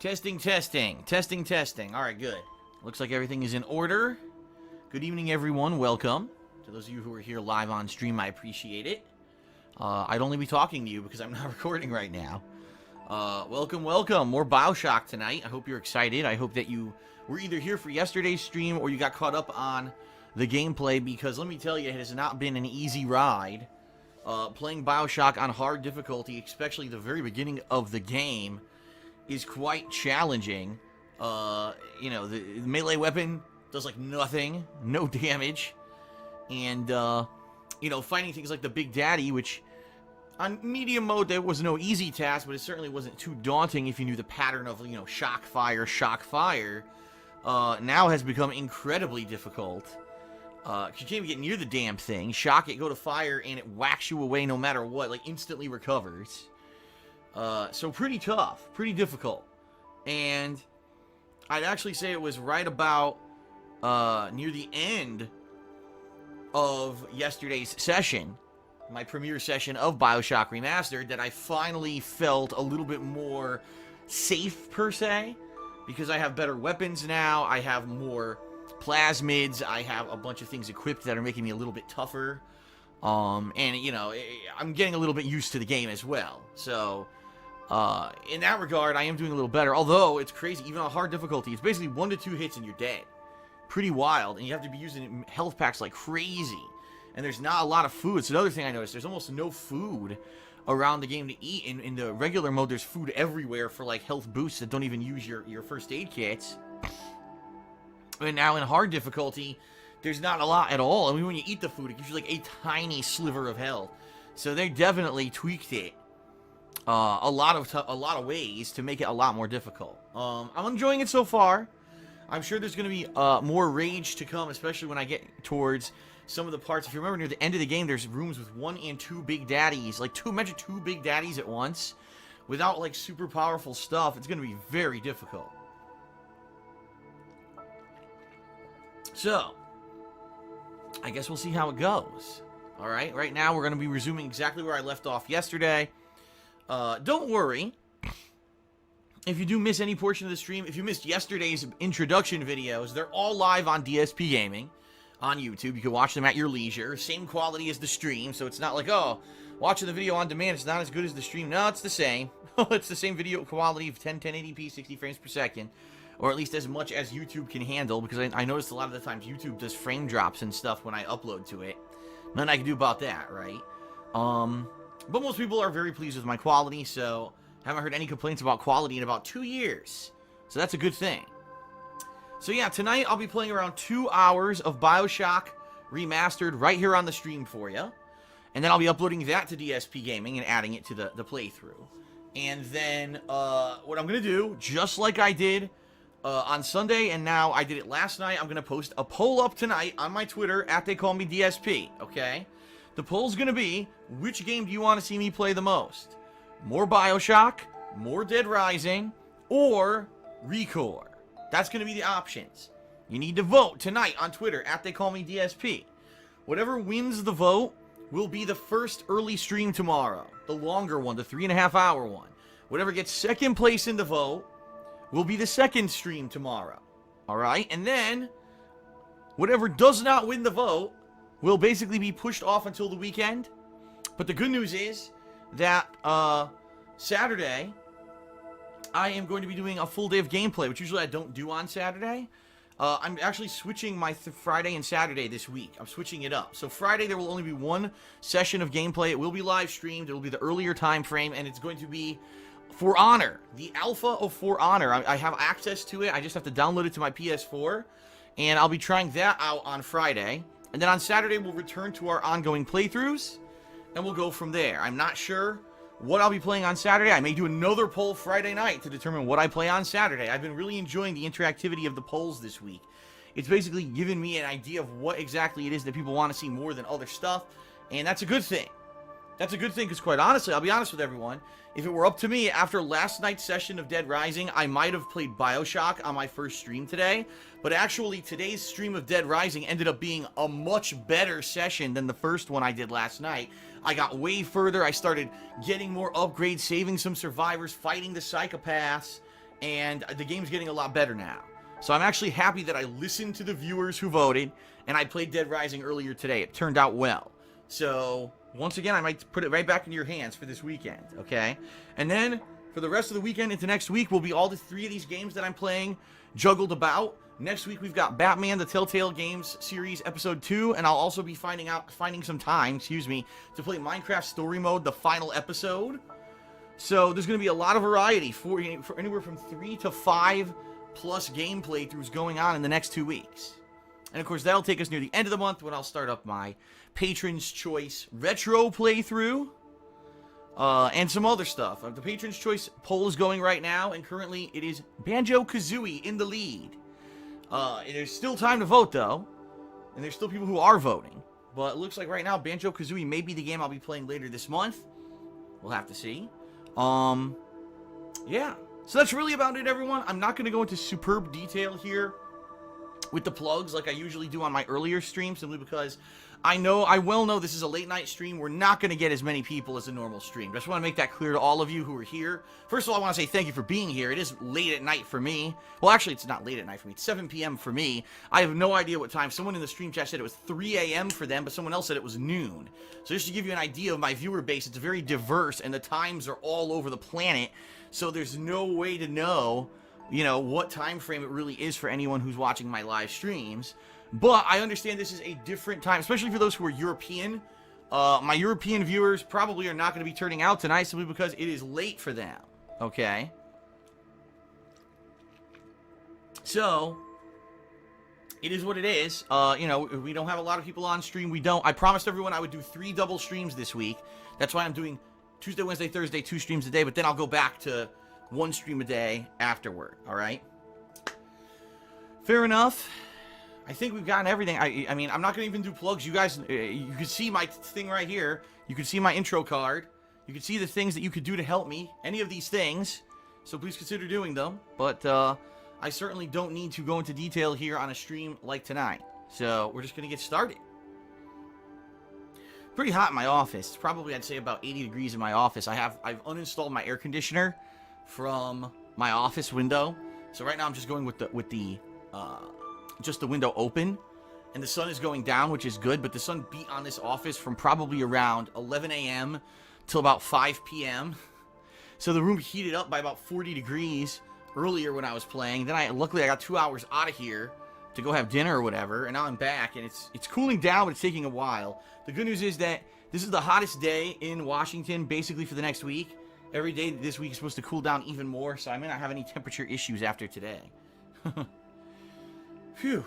Testing, testing. Testing, testing. All right, good. Looks like everything is in order. Good evening, everyone. Welcome. To those of you who are here live on stream, I appreciate it. I'd only be talking to you because I'm not recording right now. Welcome, welcome. More BioShock tonight. I hope you're excited. I hope that you were either here for yesterday's stream or you got caught up on the gameplay, because let me tell you, it has not been an easy ride. Playing BioShock on hard difficulty, especially the very beginning of the game, is quite challenging. You know, the melee weapon does like nothing, no damage, and you know, fighting things like the Big Daddy, which on medium mode there was no easy task, but it certainly wasn't too daunting if you knew the pattern of, you know, shock fire, now has become incredibly difficult. You can't even get near the damn thing. Shock it, go to fire, and it whacks you away no matter what, like instantly recovers. So pretty tough, pretty difficult. And I'd actually say it was right about near the end of yesterday's session, my premiere session of BioShock Remastered, that I finally felt a little bit more safe, per se, because I have better weapons now, I have more plasmids, I have a bunch of things equipped that are making me a little bit tougher, and, you know, I'm getting a little bit used to the game as well, so in that regard, I am doing a little better, although it's crazy, even on hard difficulty, it's basically 1 to 2 hits and you're dead. Pretty wild, and you have to be using health packs like crazy, and there's not a lot of food. It's another thing I noticed, there's almost no food around the game to eat. In the regular mode, there's food everywhere for like health boosts that don't even use your first aid kits. And now in hard difficulty, there's not a lot at all. I mean, when you eat the food, it gives you like a tiny sliver of health. So they definitely tweaked it a lot of ways to make it a lot more difficult. I'm enjoying it so far. I'm sure there's going to be more rage to come, especially when I get towards some of the parts. If you remember, near the end of the game, there's rooms with 1 and 2 big daddies. Like, imagine 2 big daddies at once. Without, like, super powerful stuff, it's going to be very difficult. So, I guess we'll see how it goes. Alright, right now we're going to be resuming exactly where I left off yesterday. Don't worry. If you do miss any portion of the stream, if you missed yesterday's introduction videos, they're all live on DSP Gaming on YouTube. You can watch them at your leisure. Same quality as the stream, so it's not like, oh, watching the video on demand, it's not as good as the stream. No, it's the same. It's the same video quality of 1080p, 60 frames per second, or at least as much as YouTube can handle, because I noticed a lot of the times YouTube does frame drops and stuff when I upload to it. Nothing I can do about that, right? But most people are very pleased with my quality, so haven't heard any complaints about quality in about 2 years. So that's a good thing. So yeah, tonight I'll be playing around 2 hours of BioShock Remastered right here on the stream for you. And then I'll be uploading that to DSP Gaming and adding it to the playthrough. And then what I'm going to do, just like I did on Sunday, and now I did it last night, I'm going to post a poll up tonight on my Twitter, @TheyCallMeDSP, okay? The poll's going to be, which game do you want to see me play the most? More BioShock, more Dead Rising, or ReCore. That's going to be the options. You need to vote tonight on Twitter, @TheyCallMeDSP. Whatever wins the vote will be the first early stream tomorrow. The longer one, the 3.5-hour one. Whatever gets second place in the vote will be the second stream tomorrow. Alright? And then, whatever does not win the vote will basically be pushed off until the weekend. But the good news is that Saturday, I am going to be doing a full day of gameplay, which usually I don't do on Saturday. I'm actually switching my Friday and Saturday this week. I'm switching it up. So Friday, there will only be 1 session of gameplay. It will be live streamed. It will be the earlier time frame, and it's going to be For Honor, the alpha of For Honor. I have access to it. I just have to download it to my PS4, and I'll be trying that out on Friday. And then on Saturday, we'll return to our ongoing playthroughs, and we'll go from there. I'm not sure what I'll be playing on Saturday. I may do another poll Friday night to determine what I play on Saturday. I've been really enjoying the interactivity of the polls this week. It's basically given me an idea of what exactly it is that people want to see more than other stuff, and that's a good thing. That's a good thing, because quite honestly, I'll be honest with everyone, if it were up to me, after last night's session of Dead Rising, I might have played BioShock on my first stream today, but actually today's stream of Dead Rising ended up being a much better session than the first one I did last night. I got way further, I started getting more upgrades, saving some survivors, fighting the psychopaths, and the game's getting a lot better now. So I'm actually happy that I listened to the viewers who voted, and I played Dead Rising earlier today. It turned out well. So, once again, I might put it right back in your hands for this weekend, okay? And then, for the rest of the weekend into next week, will be all the 3 of these games that I'm playing juggled about. Next week, we've got Batman, the Telltale Games series, episode 2, and I'll also be finding some time, to play Minecraft Story Mode, the final episode. So, there's going to be a lot of variety for anywhere from 3 to 5 plus game playthroughs going on in the next 2 weeks. And of course, that'll take us near the end of the month when I'll start up my Patron's Choice Retro playthrough. And some other stuff. The Patron's Choice poll is going right now, and currently it is Banjo-Kazooie in the lead. There's still time to vote, though. And there's still people who are voting. But it looks like right now, Banjo-Kazooie may be the game I'll be playing later this month. We'll have to see. Yeah. So that's really about it, everyone. I'm not going to go into superb detail here with the plugs like I usually do on my earlier stream, simply because I well know this is a late night stream. We're not going to get as many people as a normal stream. Just want to make that clear to all of you who are here. First of all, I want to say thank you for being here. It is late at night for me. Well, actually, it's not late at night for me. It's 7 p.m. for me. I have no idea what time. Someone in the stream chat said it was 3 a.m. for them, but someone else said it was noon. So just to give you an idea of my viewer base, it's very diverse, and the times are all over the planet. So there's no way to know, what time frame it really is for anyone who's watching my live streams. But I understand this is a different time, especially for those who are European. My European viewers probably are not going to be turning out tonight simply because it is late for them. Okay? So, it is what it is. We don't have a lot of people on stream. I promised everyone I would do 3 double streams this week. That's why I'm doing Tuesday, Wednesday, Thursday, 2 streams a day, but then I'll go back to 1 stream a day afterward, alright? Fair enough. I think we've gotten everything. I mean, I'm not going to even do plugs. You guys, you can see my thing right here. You can see my intro card. You can see the things that you could do to help me. Any of these things. So please consider doing them. But I certainly don't need to go into detail here on a stream like tonight. So we're just going to get started. Pretty hot in my office. It's probably, I'd say, about 80 degrees in my office. I've uninstalled my air conditioner from my office window. So right now I'm just going with just the window open, and the sun is going down, which is good, but the sun beat on this office from probably around 11 a.m. till about 5 p.m. So the room heated up by about 40 degrees earlier when I was playing. Then luckily I got 2 hours out of here to go have dinner or whatever, and now I'm back, and it's cooling down, but it's taking a while. The good news is that this is the hottest day in Washington basically for the next week. Every day this week is supposed to cool down even more, so I may not have any temperature issues after today. Phew.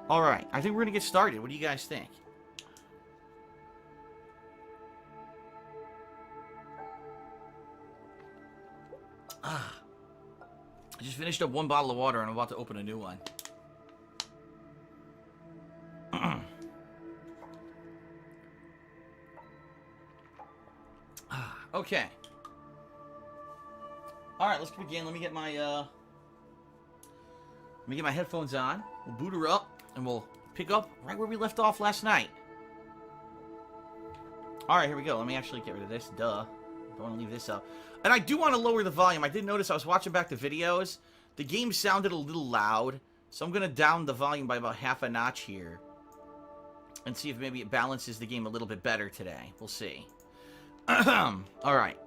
Alright, I think we're going to get started. What do you guys think? I just finished up 1 bottle of water and I'm about to open a new one. Okay. Alright, let's begin. Let me get my headphones on. We'll boot her up, and we'll pick up right where we left off last night. Alright, here we go. Let me actually get rid of this. Duh. Don't want to leave this up. And I do want to lower the volume. I did notice I was watching back the videos. The game sounded a little loud, so I'm going to down the volume by about half a notch here. And see if maybe it balances the game a little bit better today. We'll see. Alright.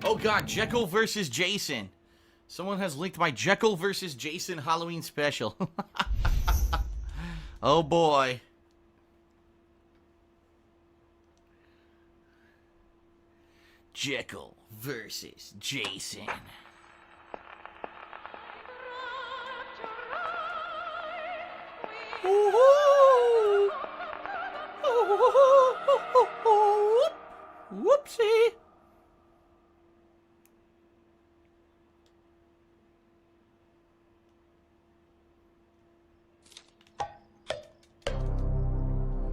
Oh god, Jekyll versus Jason. Someone has linked my Jekyll versus Jason Halloween special. Oh boy. Jekyll versus Jason. Whoopsie.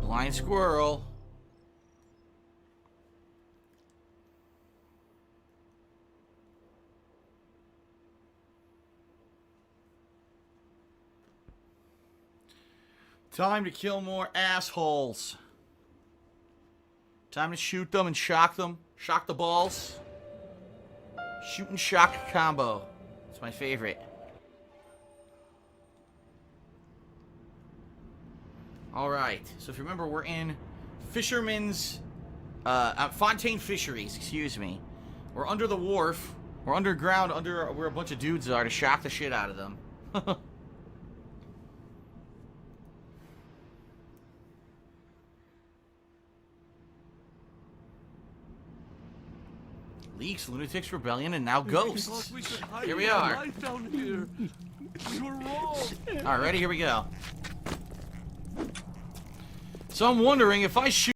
Blind squirrel. Time to kill more assholes. Time to shoot them and shock them. Shock the balls. Shoot and shock combo. It's my favorite. Alright, so if you remember, we're in Fisherman's... Fontaine Fisheries, excuse me. We're under the wharf. We're underground, under where a bunch of dudes are, to shock the shit out of them. Leaks, Lunatics, Rebellion, and now Ghosts. Here we are. Down here. You were wrong. Alright, ready? Here we go. So I'm wondering if I shoot